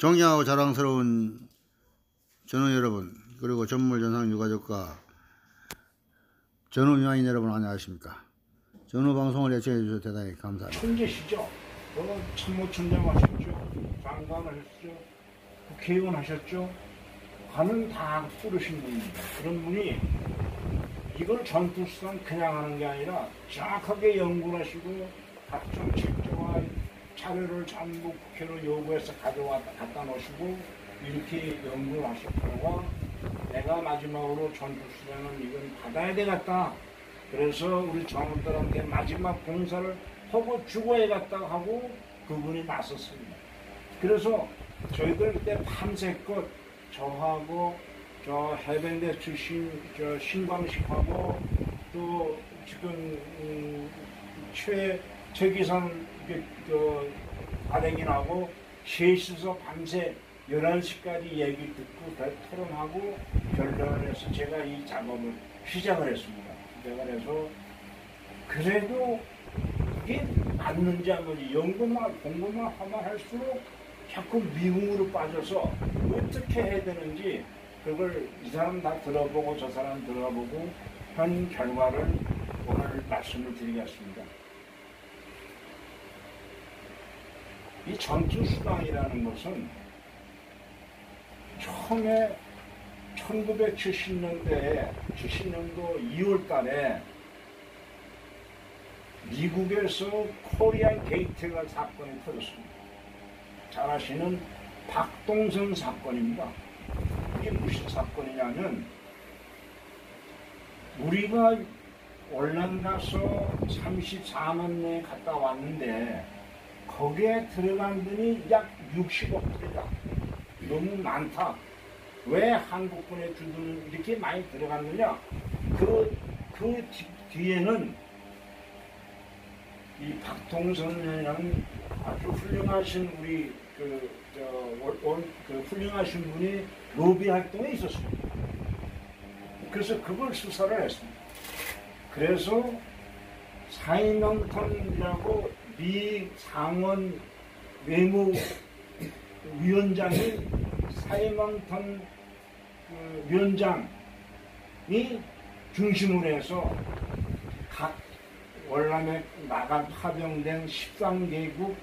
존경하고 자랑스러운 전우 여러분, 그리고 전물 전상 유가족과 전우 유아인 여러분 안녕하십니까. 전우 방송을 애청해 주셔서 대단히 감사합니다. 천재시죠. 참모총장 하셨죠. 장관 하셨죠. 국회의원 하셨죠. 관은 다 뚫으신 분입니다. 그런 분이 이걸 전투수단 그냥 하는 게 아니라 정확하게 연구를 하시고 각종 책자와 자료를 전부 국회로 요구해서 갖다 놓으시고 이렇게 연구를 하셨다가 내가 마지막으로 전투수단은 이건 받아야 되겠다. 그래서 우리 전우들한테 마지막 봉사를 하고 죽어야겠다 하고 그분이 나섰습니다. 그래서 저희들 그때 밤새껏 저하고 저 해병대 출신 저 신광식하고 또 지금 최기선 발행인하고 셋이서 밤새 11시까지 얘기 듣고 토론하고 결론을 해서 제가 이 작업을 시작을 했습니다. 시작을 해서 그래도 이게 맞는지 안 맞는지 연구만 공부만 하면 할수록 자꾸 미궁으로 빠져서 어떻게 해야 되는지 그걸 이 사람 다 들어보고 저 사람 들어보고 한 결과를 오늘 말씀을 드리겠습니다. 이 전투수당이라는 것은 처음에 1970년도에 70년도 2월 달에 미국에서 코리안 게이트가 사건이 터졌습니다. 잘 아시는 박동선 사건입니다. 이게 무슨 사건이냐면 우리가 월남 가서 34만 명이 갔다 왔는데 거기에 들어간 분이 약 60억 불이다. 너무 많다. 왜 한국군의 주둔 이렇게 많이 들어갔느냐? 그 뒤에는 이 박동선이라는 아주 훌륭하신 우리 훌륭하신 분이 로비 활동에 있었습니다. 그래서 그걸 수사를 했습니다. 그래서 사이먼턴이라고 미 상원 외무위원장이 사이먼턴 위원장이 중심으로 해서 각 월남에 나간 파병된 13개국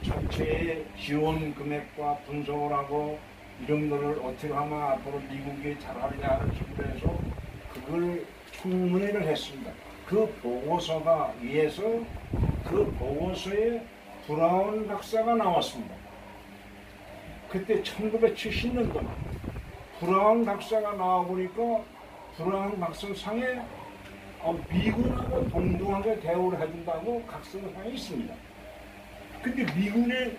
전체의 지원 금액과 분석을 하고 이런 거를 어떻게 하면 앞으로 미국이 잘하느냐를 기술해서 그걸 청문회를 했습니다. 그 보고서가 위에서 그 보고서에 브라운 박사가 나왔습니다. 그때 1970년도 브라운 박사가 나와보니까 브라운 박사상에 미군하고 동등하게 대우를 해준다고 각성상이 있습니다. 근데 미군에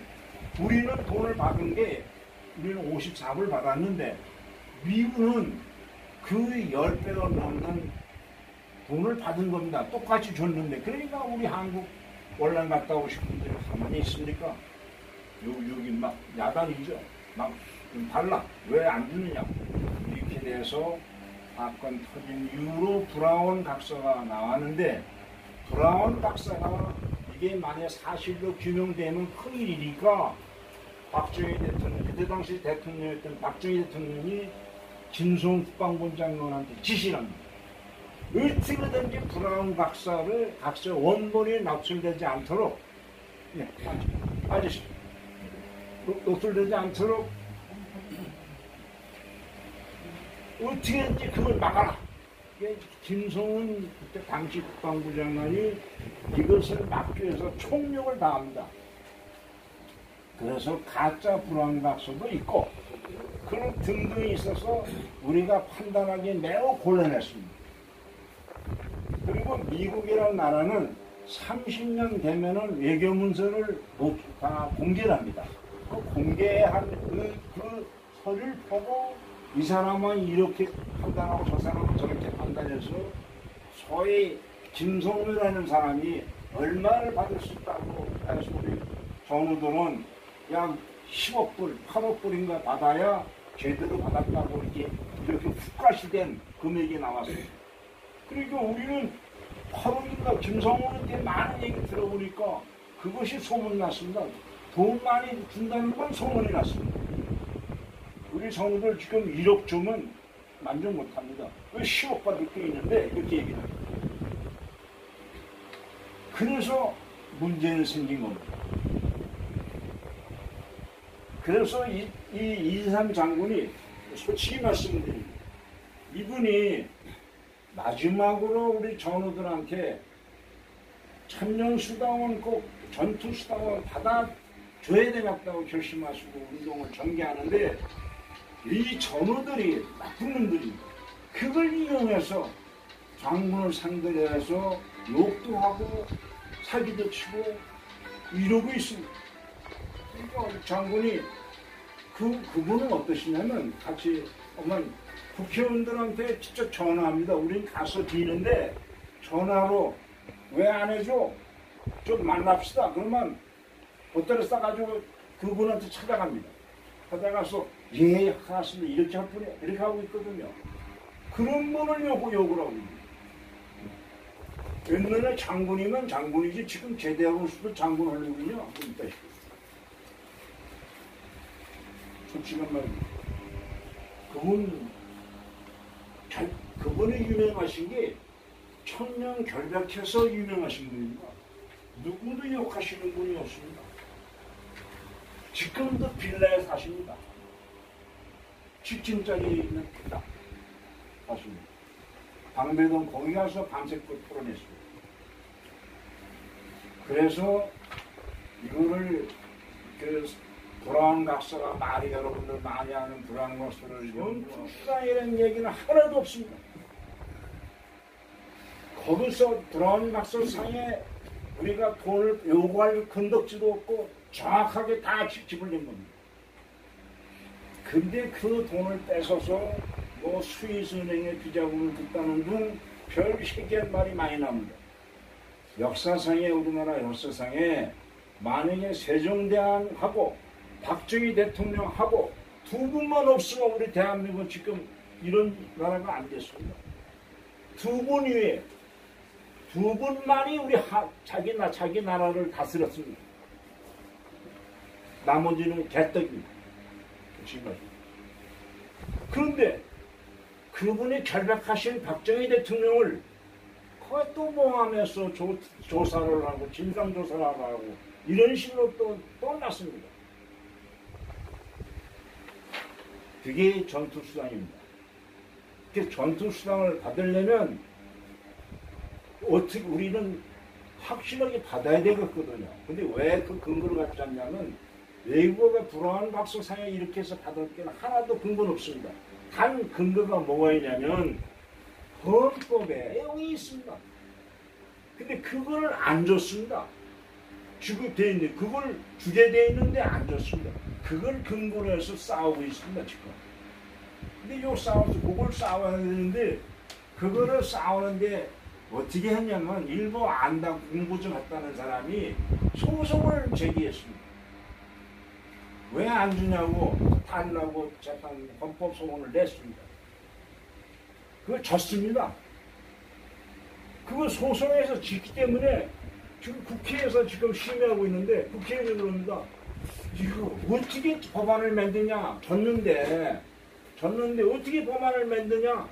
우리는 돈을 받은 게 우리는 54불 받았는데 미군은 그 10배가 넘는 돈을 받은 겁니다. 똑같이 줬는데 그러니까 우리 한국 월남 갔다 오신 분들이 가만히 있습니까? 여기 막 야단이죠. 막 달라. 왜 안 주느냐. 이렇게 돼서 사건 터진 이후로 브라운 박사가 나왔는데 브라운 박사가 이게 만약 사실로 규명되면 큰일이니까 박정희 대통령, 그때 당시 대통령이었던 박정희 대통령이 진성 국방부 장관한테 지시를 합니다. 어떻게든지 브라운 박사 원본이 노출되지 않도록 아저씨 노출되지 않도록 어떻게든지 그걸 막아라. 김성은 그때 당시 국방부 장관이 이것을 막기 위해서 총력을 다합니다. 그래서 가짜 브라운 박사도 있고 그런 등등이 있어서 우리가 판단하기 매우 곤란했습니다. 그리고 미국이라는 나라는 30년 되면은 외교문서를 다 공개를 합니다. 그 공개한 그 서류를 보고 이 사람은 이렇게 판단하고 저 사람은 저렇게 판단해서 소위 김성유라는 사람이 얼마를 받을 수 있다고 해서 우리 정우들은 약 10억 불, 8억 불인가 받아야 제대로 받았다고 이렇게 훅가시된 금액이 나왔어요. 그러니까 우리는 8억인가 김성훈한테 많은 얘기 들어보니까 그것이 소문났습니다. 돈 많이 준다는 건 소문이 났습니다. 우리 성우들 지금 1억 주면 만족 못합니다. 왜 10억 받을 게 있는데 이렇게 얘기를 합니다. 그래서 문제는 생긴 겁니다. 그래서 이 이삼 장군이 솔직히 말씀드립니다. 이분이 마지막으로 우리 전우들한테 천년수당은 꼭 전투수당을 받아줘야 되겠다고 결심하시고 운동을 전개하는데 이 전우들이 나쁜 놈들이 그걸 이용해서 장군을 상대로 해서 욕도 하고 사기도 치고 이러고 있습니다. 그러니까 장군이 그분은 어떠시냐면 같이 국회의원들한테 직접 전화합니다. 우린 가서 비는데 전화로 왜 안 해줘? 좀 만납시다. 그러면 보따리 싸가지고 그분한테 찾아갑니다. 찾아가서 예, 하겠습니다. 이렇게 할 뿐이야. 이렇게 하고 있거든요. 그런 분을 욕을 하고 있습니다. 옛날에 장군이면 장군이지 지금 제대하고 있어도 장군 하려군요. 솔직한 말입니다. 그분이 유명하신 게 천년 결백해서 유명하신 분입니다. 누구도 욕하시는 분이 없습니다. 지금도 빌라에 사십니다. 집진짜리 있는 빌라 사십니다. 방배동 거기 가서 밤새껏 풀어냈습니다. 그래서 이거를 불안각서가 말이 여러분들 많이 아는 불안각서를 전투수당이라는 얘기는 하나도 없습니다. 거기서 불안각서 상에 우리가 돈을 요구할 근덕지도 없고 정확하게 다 집을 낸 겁니다. 근데 그 돈을 뺏어서 뭐 스위스은행에 비자금을 줬다는 등 별 희귀한 말이 많이 나옵니다. 역사상에 우리나라 역사상에 만약에 세종대왕하고 박정희 대통령하고 두 분만 없으면 우리 대한민국은 지금 이런 나라가 안 됐습니다. 두 분 위에 두 분만이 우리 자기 나라를 다스렸습니다. 나머지는 개떡입니다. 그런데 그분이 결백하신 박정희 대통령을 그것도 모함해서 조사를 하고 진상조사를 하고 이런 식으로 또 났습니다. 그게 전투수당입니다. 그 전투수당을 받으려면 어떻게 우리는 확실하게 받아야 되겠거든요. 근데 왜 그 근거를 갖지 않냐면 외국의 불안각서상에 이렇게 해서 받을 게 하나도 근거는 없습니다. 단 근거가 뭐가 있냐면 헌법에 내용이 있습니다. 근데 그걸 안 줬습니다. 지금 돼 있는데 그걸 주게 돼 있는데 안 줬습니다. 그걸 근거로 해서 싸우고 있습니다 지금. 근데 요 싸워서 그걸 싸워야 되는데 그거를 싸우는데 어떻게 했냐면 일부 안다 공부 좀 했다는 사람이 소송을 제기했습니다. 왜 안 주냐고 달라고 재판 헌법 소원을 냈습니다. 그걸 졌습니다. 그걸 소송에서 짓기 때문에 지금 국회에서 지금 심의하고 있는데 국회에서 그럽니다. 이거 어떻게 법안을 만드냐? 졌는데 어떻게 법안을 만드냐?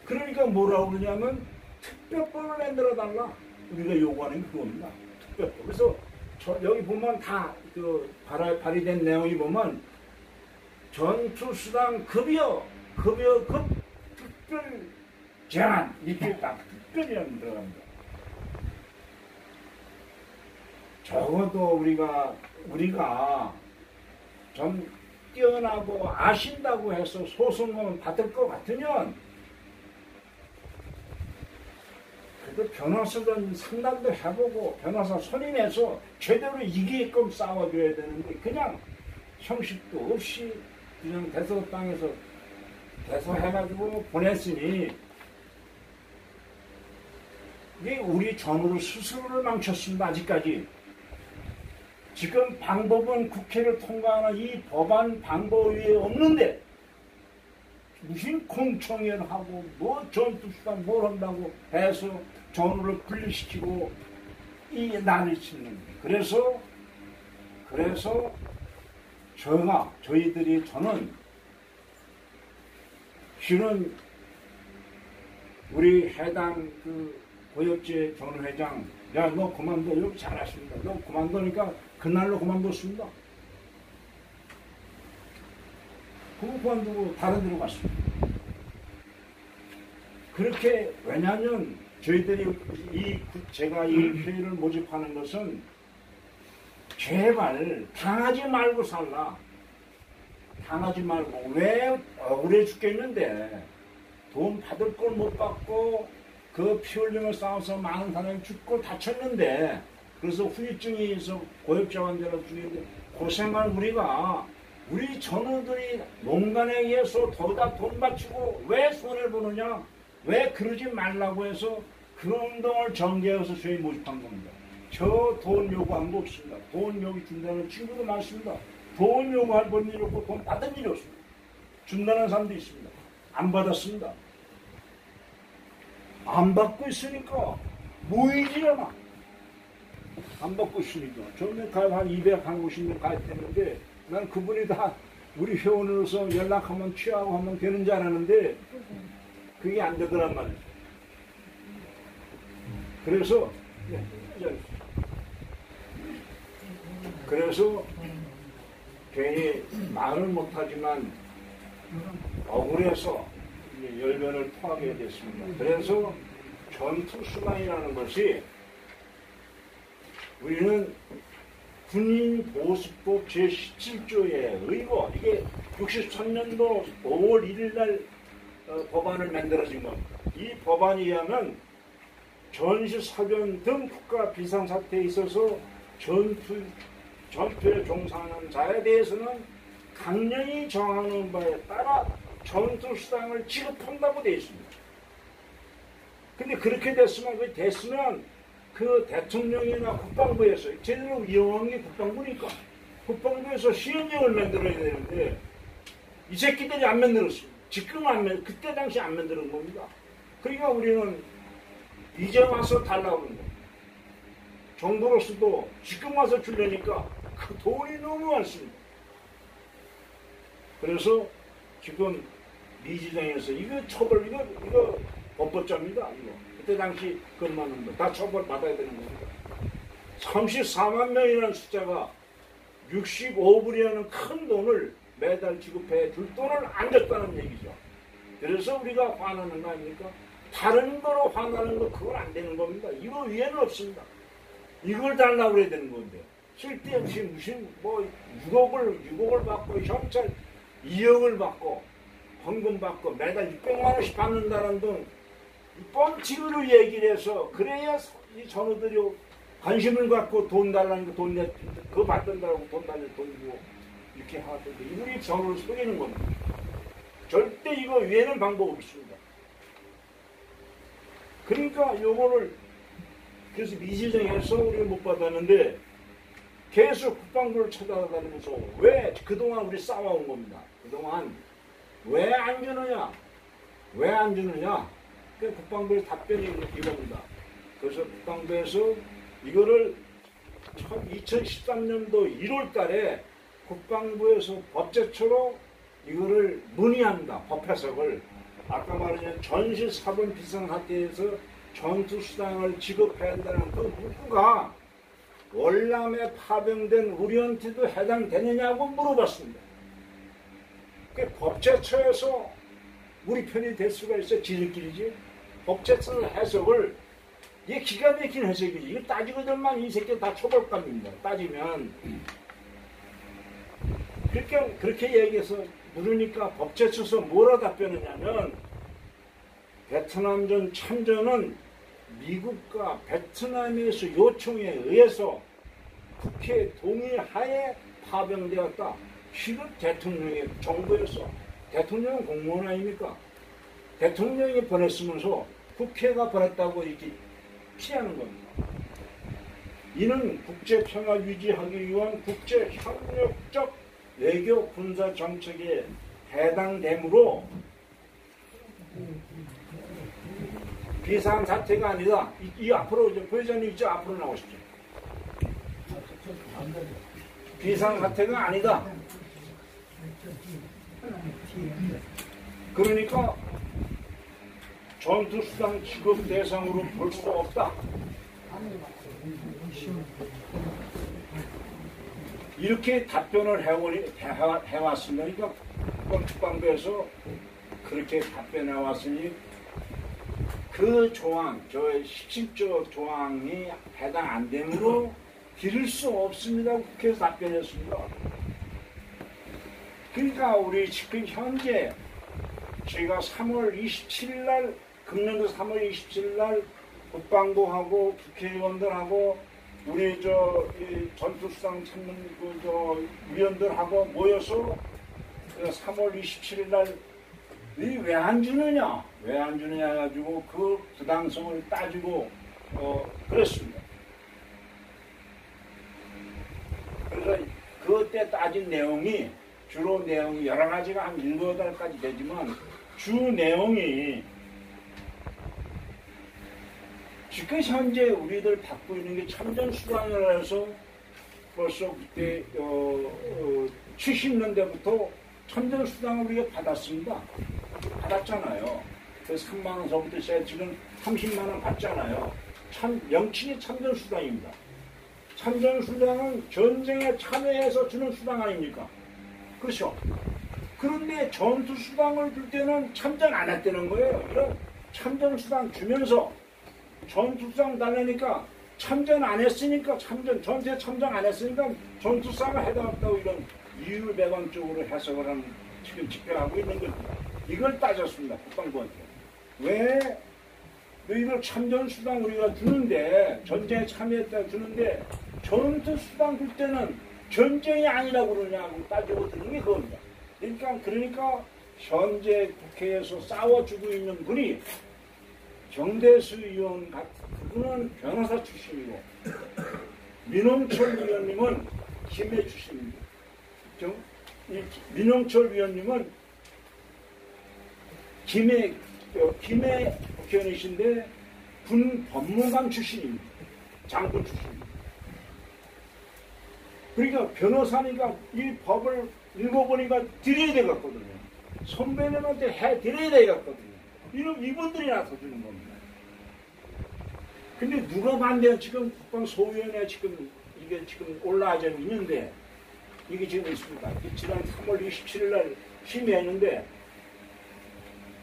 그러니까 뭐라고 그러냐면 특별법을 만들어 달라. 우리가 요구하는 게 그겁니다. 특별법. 그래서 여기 보면 다 발의된 내용이 보면 전투수당 급여 특별 제한 이렇게 딱 특별이라는 들어갑니다. 적어도 우리가 좀 뛰어나고 아신다고 해서 소송을 받을 것 같으면 그래도 변호사든 상담도 해보고 변호사 선임해서 제대로 이기게끔 싸워줘야 되는데 그냥 형식도 없이 그냥 대서당에서 대서해가지고 보냈으니 이게 우리 전우를 스스로를 망쳤습니다. 아직까지. 지금 방법은 국회를 통과하는 이 법안 방법 위에 없는데 무슨 공청회하고 뭐 전투수단 뭘 한다고 해서 전우를 분리시키고 이 난리 치는 거예요. 그래서 그래서 저는 실은 우리 해당 그 고엽제 전회장, 야, 너 그만둬. 이렇게 잘하십니다. 너 그만두니까 그날로 그만뒀습니다. 그거 그만두고 다른 데로 갔습니다. 그렇게, 왜냐하면 저희들이 제가 이 회의를 모집하는 것은 제발 당하지 말고 살라. 당하지 말고. 왜 억울해 죽겠는데 돈 받을 걸 못 받고 그 피 흘리며 싸워서 많은 사람이 죽고 다쳤는데, 그래서 후유증이 있어 고엽제 환자로 죽였는데 고생한 우리 전우들이 농간에 의해서 더다 돈 바치고 왜 손해보느냐, 왜 그러지 말라고 해서 그런 운동을 전개해서 저희 모집한 겁니다. 저 돈 요구한 거 없습니다. 돈 여기 준다는 친구도 많습니다. 돈 요구할 번 일 없고 돈 받은 일이 없습니다. 준다는 사람도 있습니다. 안 받았습니다. 안 받고 있으니까 모이지 않아. 안 받고 있으니까. 저는 가입 한 250명 가입했는데 난 그분이 다 우리 회원으로서 연락하면 취하고 하면 되는 줄 알았는데 그게 안 되더란 말이에요. 그래서 괜히 말을 못하지만 억울해서 열변을 토하게 됐습니다. 그래서 전투수당이라는 것이 우리는 군인보수법 제17조에 의거, 이게 63년도 5월 1일 날 법안을 만들어진 겁니다. 이 법안에 의하면 전시사변 등 국가 비상사태에 있어서 전투에 종사하는 자에 대해서는 강령이 정하는 바에 따라 전투수당을 지급한다고 되어 있습니다. 근데 그렇게 됐으면 그 대통령이나 국방부에서 제대로 이용한 게 국방부니까 국방부에서 시행령을 만들어야 되는데 이 새끼들이 안 만들었습니다. 그때 당시 안 만드는 겁니다. 그러니까 우리는 이제 와서 달라고 하는 거예요. 정부로서도 지금 와서 주려니까 그 돈이 너무 많습니다. 그래서 지금 미지정에서 이거 법법자입니다. 이거. 그때 당시 그것만 거 다 처벌받아야 되는 겁니다. 34만 명이라는 숫자가 65불이라는 큰 돈을 매달 지급해 줄 돈을 안 줬다는 얘기죠. 그래서 우리가 화나는 거 아닙니까? 다른 거로 화나는 거 그건 안 되는 겁니다. 이거 위에는 없습니다. 이걸 달라고 그래야 되는 건데 쓸데없이 무슨 6억을 받고 경찰 2억을 받고 헌금 받고 매달 600만 원씩 받는다는 등 뻥치기로 얘기를 해서 그래야 이 전우들이 관심을 갖고 돈 달라는 거 그거 받던다고 돈 달라고 돈 주고 이렇게 하던데 우리 전우를 속이는 겁니다. 절대 이거 위에는 방법 없습니다. 그러니까 요거를 그래서 미지정에서 우리가 못 받았는데 계속 국방부를 찾아다니면서 왜 그동안 우리 싸워온 겁니다. 그동안 왜 안 주느냐? 왜 안 주느냐? 그 국방부의 답변이 이겁니다. 그래서 국방부에서 이거를 2013년도 1월 달에 국방부에서 법제처로 이거를 문의합니다. 법 해석을. 아까 말한 전시사변 비상사태에서 전투수당을 지급해야 한다는 그 문구가 월남에 파병된 우리한테도 해당되느냐고 물어봤습니다. 그 법제처에서 우리 편이 될 수가 있어. 지들끼리지. 법제처 해석을 이게 기가 막힌 해석이지. 이거 따지거든만 이 새끼 다 처벌감입니다. 따지면 그렇게 얘기해서 물으니까 법제처에서 뭐라 답변했냐면 베트남전 참전은 미국과 베트남에서 요청에 의해서 국회 동의하에 파병되었다. 지금 대통령의 정부에서 대통령은 공무원 아닙니까? 대통령이 보냈으면서 국회가 보냈다고 이렇게 피하는 겁니다. 이는 국제평화 유지하기 위한 국제협력적 외교 군사 정책에 해당되므로 비상사태가 아니다. 이 앞으로 부회장님 이제 앞으로 나오십시오. 비상사태가 아니다. 그러니까 전투수당 지급 대상으로 볼 수 없다. 이렇게 답변을 해왔습니다. 그러니까 국방부에서 그렇게 답변해 왔으니 그 조항, 저 17조 조항이 해당 안 되므로 기를 수 없습니다. 국회에서 답변했습니다. 그러니까 우리 지금 현재 저희가 3월 27일 날, 금년도 3월 27일 날 국방부하고 국회의원들하고 우리 전투수당 찾는 위원들하고 모여서 3월 27일 날 왜 안 주느냐 해가지고 그 부당성을 따지고 그랬습니다. 그래서 그때 따진 내용이 주로 내용이 여러 가지가 한 7~8가지 되지만 주 내용이 지금 현재 우리들 받고 있는 게 참전수당이라 해서 벌써 그때 70년대부터 참전수당을 우리가 받았습니다. 받았잖아요. 그래서 3만원서부터 시작해 지금 30만원 받잖아요. 명칭이 참전수당입니다. 참전수당은 전쟁에 참여해서 주는 수당 아닙니까? 그렇죠? 그런데 전투수당을 줄 때는 참전 안 했다는 거예요. 이런 참전수당 주면서 전투수당 달라니까 참전 안 했으니까 전투에 참전 안 했으니까 전투수당을 해당없다고 이런 이율배반적으로 해석을 하는 지금 집행하고 있는 겁니다. 이걸 따졌습니다. 국방부한테. 왜 너희들 참전수당 우리가 주는데 전쟁에 참여했다고 주는데 전투수당 줄 때는 전쟁이 아니라고 그러냐고 따지고 드는 게 그겁니다. 그러니까 현재 국회에서 싸워주고 있는 분이 정대수 의원 같은 그분은 변호사 출신이고 민홍철 의원님은 김해 출신입니다. 민홍철 의원님은 김해 국회의원이신데 군 법무관 출신입니다. 장군 출신입니다. 그러니까 변호사니까 이 법을 읽어보니까 드려야 되겠거든요. 선배님한테 해드려야 되겠거든요. 이분들이 나서주는 겁니다. 근데 누가 반대한 지금 국방소위원회 이게 지금 올라와져 있는데 이게 지금 있습니다. 지난 3월 27일 날 심의했는데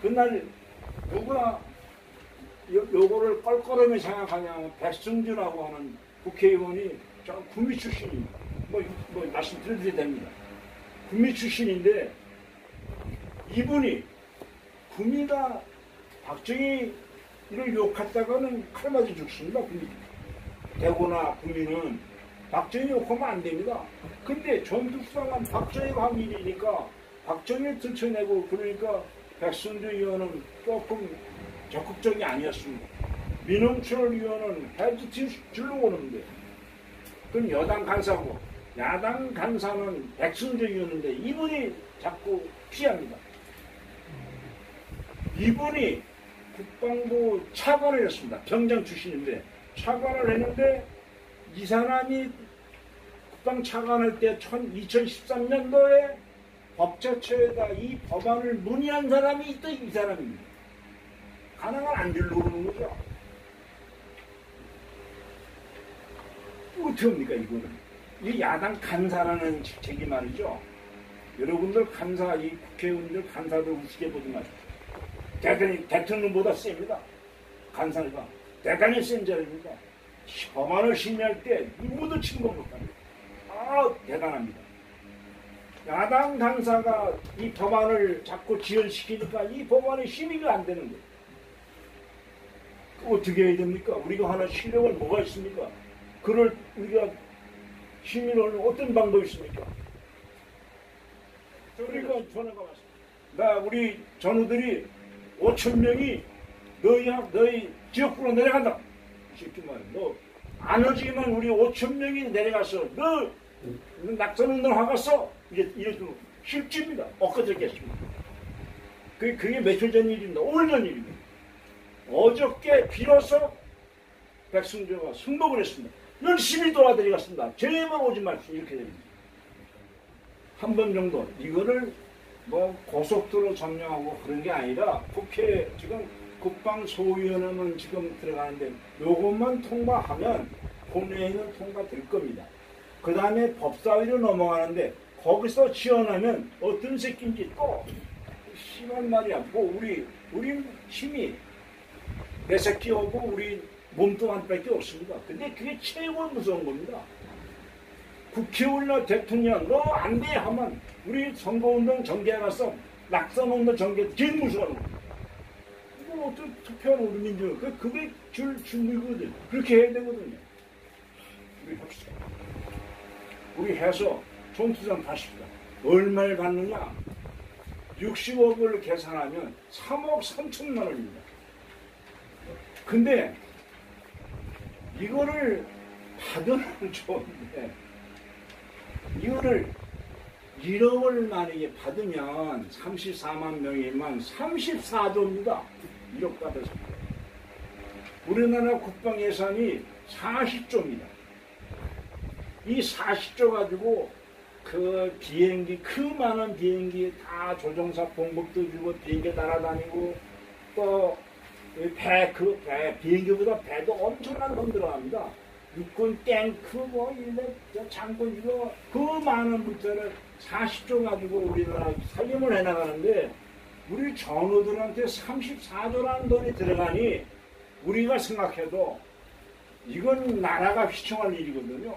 그날 누가 요거를 껄끄러미 생각하냐면 백승준하고 하는 국회의원이 구미 출신입니다. 뭐 말씀드려도 됩니다. 구미 출신인데 이분이 구미가 박정희를 욕했다가는 칼 맞아 죽습니다. 구미. 대구나 구미는 박정희 욕하면 안 됩니다. 근데 전투수당은 박정희가 한 일이니까 박정희를 들춰내고 그러니까 백승준 의원은 조금 적극적이 아니었습니다. 민홍철 의원은 해지 주려고 오는데 그건 여당 간사고 야당 간사는 백승준 의원인데 이분이 자꾸 피합니다. 이분이 국방부 차관을 했습니다. 병장 출신인데 차관을 했는데 이 사람이 국방 차관할 때 2013년도에 법제처에다 이 법안을 문의한 사람이 있다 이 사람입니다. 가능한 안 주려고 그러는 거죠. 어떻게 합니까 이거는. 이 야당 간사라는 직책이 말이죠. 여러분들 간사, 이 국회의원들 간사들 우습게 보지 마십시오. 대통령보다 셉니다. 간사가. 대단히 센 자리입니다. 법안을 심의할 때 누구도 침범 못합니다. 대단합니다. 야당 간사가 이 법안을 자꾸 지연시키니까 이 법안이 심의가 안 되는 거예요. 어떻게 해야 됩니까? 우리가 하는 실력을 뭐가 있습니까? 그걸 우리가 심의를 하는 어떤 방법이 있습니까? 그러니까 전화가 왔습니다. 우리 전우들이 5,000명이 너희 지역구로 내려간다. 쉽게 말해. 너 안 오지만 우리 5,000명이 내려가서 너 낙선운동 하겠어. 이게 좀 실지입니다. 엊그저께였습니다. 그게 며칠 전 일입니다. 오늘 전 일입니다. 어저께 비로소 백승조가 승복을 했습니다. 열심히 도와드리겠습니다. 제발 오지 마십시오. 이렇게 됩니다. 한 번 정도. 이거를 뭐 고속도로 점령하고 그런 게 아니라 국회 지금 국방소위원회만 지금 들어가는데 요것만 통과하면 본회의는 통과될 겁니다. 그 다음에 법사위로 넘어가는데 거기서 지원하면 어떤 새끼인지 또 심한 말이야. 뭐 우리 힘이 내 새끼하고 우리 몸뚱아리밖에 없습니다. 근데 그게 최고 무서운 겁니다. 국회의원 대통령 너 안 돼 하면 우리 선거운동 전개해 가서 낙선운동 전개 제일 무서운 거. 이거 어떻게 투표하는 우리 민주 그게 준비거든. 그렇게 해야 되거든요. 우리 합시다. 우리 해서 총투쟁 하십시다. 얼마를 받느냐? 60억을 계산하면 3억 3천만 원입니다. 근데 이거를 받으면 좋은데 이거를 1억을 만약에 받으면 34만 명이면 34조입니다. 1억 받아서. 우리나라 국방 예산이 40조입니다. 이 40조 가지고 그 비행기, 그 많은 비행기 다 조종사 봉급도 주고 비행기 날아다니고 또 비행기보다 배도 엄청난 돈 들어갑니다. 육군 탱크 뭐 장군 이거 그 많은 물자를 40조 가지고 우리나라 살림을 해나가는데 우리 전우들한테 34조라는 돈이 들어가니 우리가 생각해도 이건 나라가 휘청할 일이거든요.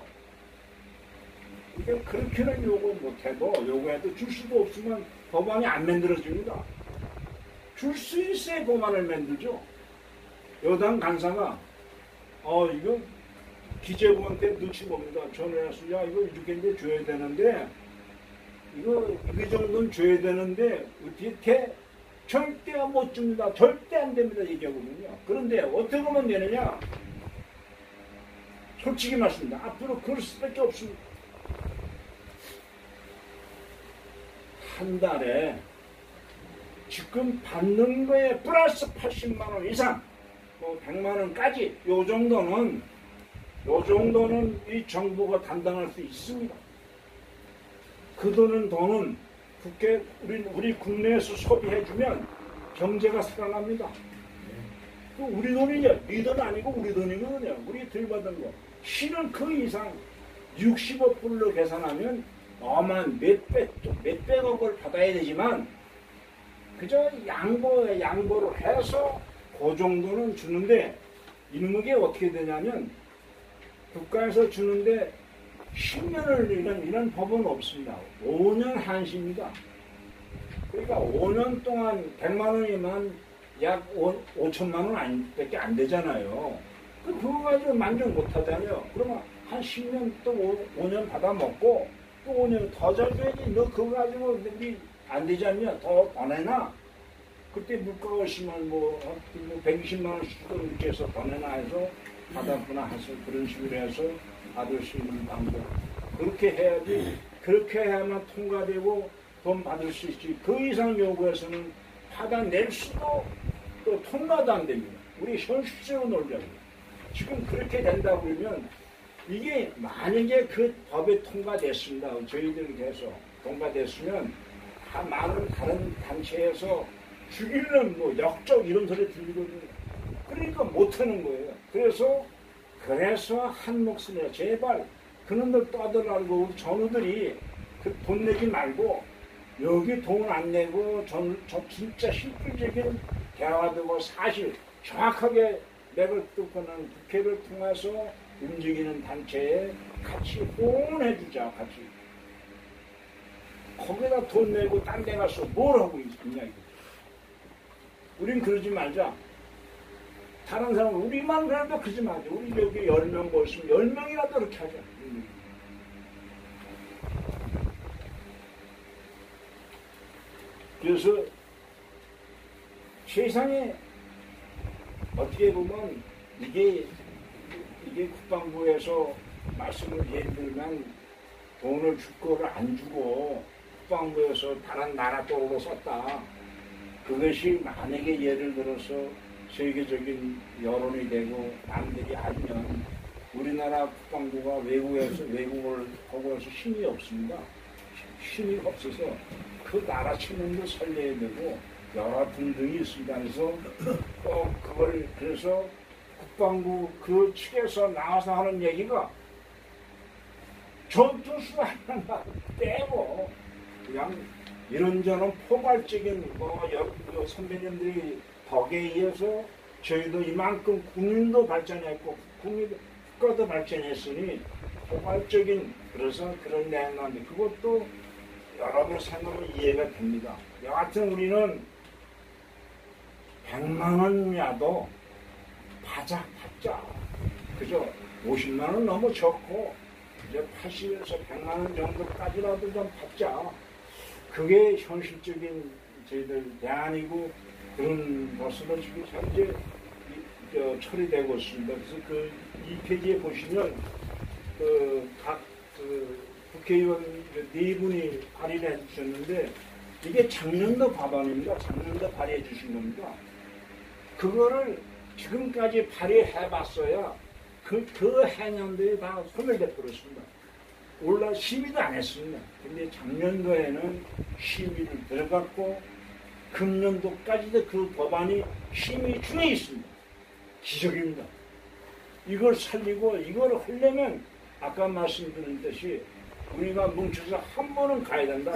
이게 그렇게는 요구 못해도 요구해도 줄 수도 없으면 법안이 안 만들어집니다. 줄 수 있어야 법안을 만들죠. 여당 간사가 이거 기재부한테 눈치 봅니다. 전화해서 야 이거 이렇게 줘야 되는데 이거 이 정도는 줘야 되는데 어떻게 절대 못 줍니다. 절대 안 됩니다. 얘기하거든요. 그런데 어떻게 하면 되느냐? 솔직히 말씀입니다. 앞으로 그럴 수밖에 없습니다. 한 달에 지금 받는 거에 플러스 80만 원 이상, 뭐 100만 원까지 요 정도는 이 정부가 담당할 수 있습니다. 그 돈은 우리 국내에서 소비해주면 경제가 살아납니다. 우리 돈이냐? 네 돈 아니고 우리 돈이거든요. 우리 들받은 거. 실은 그 이상 60억불로 계산하면 어마한 몇백억을 받아야 되지만 그저 양보를 해서 그 정도는 주는데 이런 게 어떻게 되냐면 국가에서 주는데 10년을 이런 법은 없습니다. 5년 한시입니다. 그러니까 5년 동안 100만 원이면 약 5천만 원 밖에 안 되잖아요. 그거 가지고 만족 못 하잖아요. 그러면 한 10년 또 5년 받아먹고 또 5년 더 잘 줘야지. 너 그거 가지고 안 되지 않냐? 더 내놔. 그때 물가가 오시면 120만 원씩 이렇게 해서 더 내놔 해서 받았구나 해서 그런 식으로 해서 받을 수 있는 방법. 그렇게 해야지. 그렇게 해야만 통과되고 돈 받을 수 있지. 그 이상 요구해서는 받아낼 수도 또 통과도 안 됩니다. 우리 현실적으로 놀자고. 지금 그렇게 된다고 그러면 이게 만약에 그 법에 통과됐습니다. 저희들께서 통과됐으면 다 많은 다른 단체에서 죽이는 역적 이런 소리 들리거든요. 그러니까 못하는 거예요. 그래서 한 목소리에 제발 그놈들 떠들라고 전우들이 그 돈 내지 말고 여기 돈 안 내고 저 진짜 실질적인 대화되고 사실 정확하게 맥을 뜯고는 국회를 통해서 움직이는 단체에 같이 호응해주자. 같이 거기다 돈 내고 딴 데 가서 뭘 하고 있냐 이거. 우린 그러지 말자. 다른 사람은 우리만 그래도 그러지 말자. 우리 여기 10명 모였으면 10명이라도 그렇게 하자. 그래서 세상에 어떻게 보면 이게 국방부에서 말씀을 예를 들면 돈을 줄 거를 안 주고 국방부에서 다른 나라 쪽으로 썼다. 그것이 만약에 예를 들어서 세계적인 여론이 되고 남들이 알면 우리나라 국방부가 외국을 하고 해서 힘이 없습니다. 힘이 없어서 그 나라 측면도 살려야 되고 여러 등등이 있습니다. 그래서 꼭 그걸 그래서 국방부 그 측에서 나와서 하는 얘기가 전투수 하나 빼고 그냥 이런저런 포괄적인 선배님들이 덕에 의해서 저희도 이만큼 국민도 발전했고 국가도 발전했으니 포괄적인 그래서 그런 내용인데 그것도 여러 번 생각하면 이해가 됩니다. 여하튼 우리는 100만 원이라도 받자. 그죠? 50만 원 너무 적고 이제 80에서 100만 원 정도까지라도 좀 받자. 그게 현실적인 저희들 대안이고 그런 것으로 지금 현재 처리되고 있습니다. 그래서 이 페이지에 보시면 각 국회의원 4분이 발의를 해주셨는데 이게 작년도 법안입니다. 작년도 발의해 주신 겁니다. 그거를 지금까지 발의해봤어야 그 해년도에 다 소멸돼버렸습니다. 올라 심의도 안 했습니다. 근데 작년도에는 심의를 들어갔고 금년도까지도 그 법안이 심의 중에 있습니다. 기적입니다. 이걸 살리고 이걸 하려면 아까 말씀드렸듯이 우리가 뭉쳐서 한 번은 가야 된다.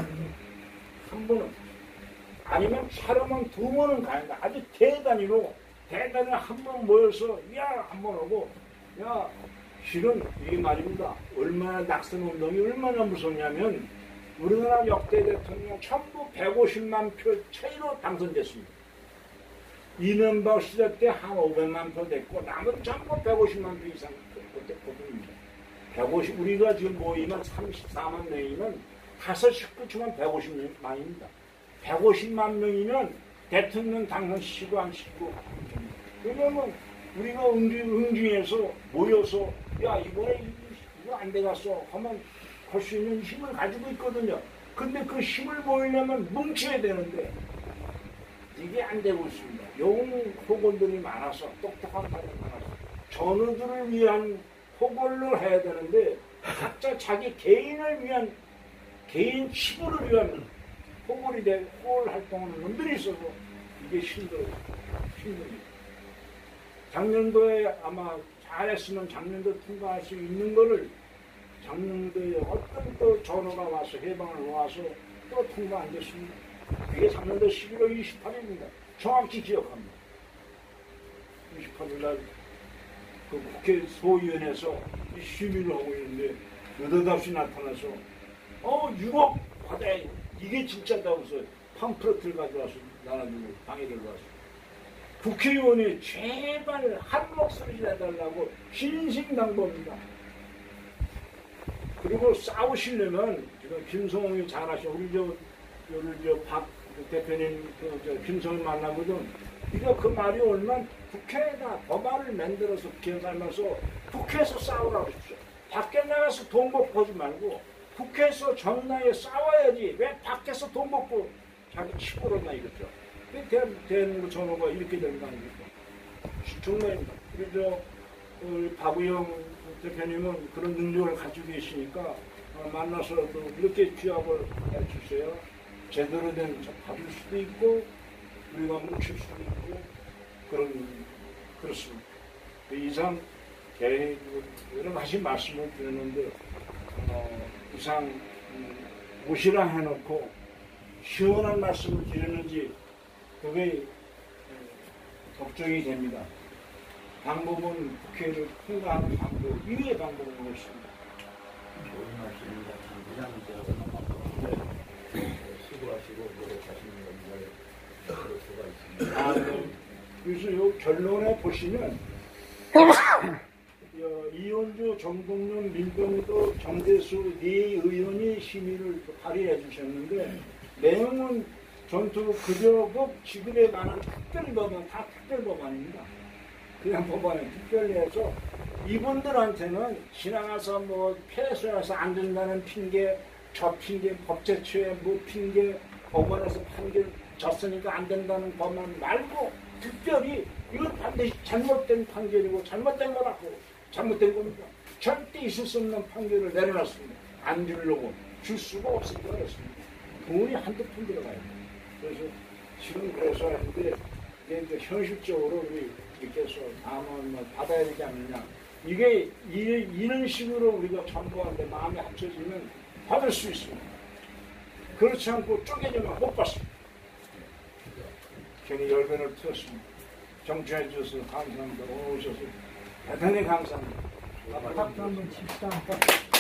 한 번은. 아니면 사람은 2번은 가야 된다. 아주 대단히 한 번 모여서 한 번 오고 실은 이게 말입니다. 얼마나 낙선운동이 얼마나 무섭냐면 우리나라 역대 대통령 전부 150만 표 차이로 당선됐습니다. 이명박 시대 때 한 500만 표 됐고 남은 전부 150만 표 이상 뽑힙니다. 150 우리가 지금 모이면 34만 명이면 5식구 치면 150만입니다. 150만 명이면 대통령 당선시키고 안 시키고 그러면 우리가 응징해서 모여서 이번에 이거 안 돼갔어 하면 할 수 있는 힘을 가지고 있거든요. 근데 그 힘을 모이려면 뭉쳐야 되는데 이게 안 되고 있습니다. 호골들이 많아서 똑똑한 사람이 많아서 전우들을 위한 호골을 해야 되는데 각자 자기 개인을 위한 개인 치부를 위한 호골이 호골 활동하는 놈들이 있어서 이게 힘들어요. 작년도에 아마 잘했으면 작년도 통과할 수 있는 거를 작년도에 어떤 또 전화가 와서 해방을 와서 또 통과 안 됐습니다. 그게 작년도 11월 28일입니다. 정확히 기억합니다. 28일 날 그 국회 소위원회에서 심의를 하고 있는데 느닷없이 나타나서 6억 받아야 이게 진짜다고 해서 팜플렛을 가져와서 나눠주고 방해를 와서 국회의원이 제발 한 목소리 해달라고 신신당부합니다. 그리고 싸우시려면 지금 김성홍이 잘하셔. 우리 박 대표님 김성홍 만나거든. 네가 그 말이 얼마나 국회에다 법안을 만들어서 국회에 살면서 국회에서 싸우라고 하십시오. 밖에 나가서 돈 먹고 하지 말고 국회에서 정당에 싸워야지. 왜 밖에서 돈 먹고 자기 치고로나 이거죠. 대한민국 전후가 이렇게 되는 거 아닙니까? 정말 우리 박우영 대표님은 그런 능력을 가지고 계시니까 만나서도 이렇게 취합을 해주세요. 제대로 된 받을 수도 있고 우리가 뭉칠 수도 있고 그렇습니다. 그 이상 여러 가지 말씀을 드렸는데 이상 무시라 해놓고 시원한 말씀을 드렸는지 그게 걱정이 됩니다. 방법은 국회를 통과하는 방법 이외의 방법은 없습니다. 좋은 말씀입니다. 부장님께서 수고하시고 노력하시는 건가를 볼 수가 있습니다. 그래서 요 결론에 보시면 이원주, 정동영, 민병도, 정대수 4의원이 심의를 발의해 주셨는데 내용은 전투 급여법 지급에 관한 특별법안, 다 특별법안입니다. 그냥 법안에 특별히 해서 이분들한테는 지나가서 폐쇄해서 안 된다는 핑계, 저 핑계, 법제처에 핑계, 법원에서 판결 졌으니까 안 된다는 법만 말고 특별히 이건 반드시 잘못된 판결이고 잘못된 거라고 잘못된 겁니다. 절대 있을 수 없는 판결을 내려놨습니다. 안 주려고. 줄 수가 없을 때가 있습니다. 돈이 한두 푼 들어가요. 그래서 지금 그래서 했는데 이게 이제 현실적으로 우리 이렇게 해서 다음은 뭐 받아야 되지 않느냐. 이게 이런 식으로 우리가 전부한테 마음이 합쳐지면 받을 수 있습니다. 그렇지 않고 쪼개지면 못 받습니다. 괜히 열변을 틀었습니다. 정치해 주셔서 감사합니다. 오늘 오셔서 대단히 감사합니다. 박수 한번 칩시다.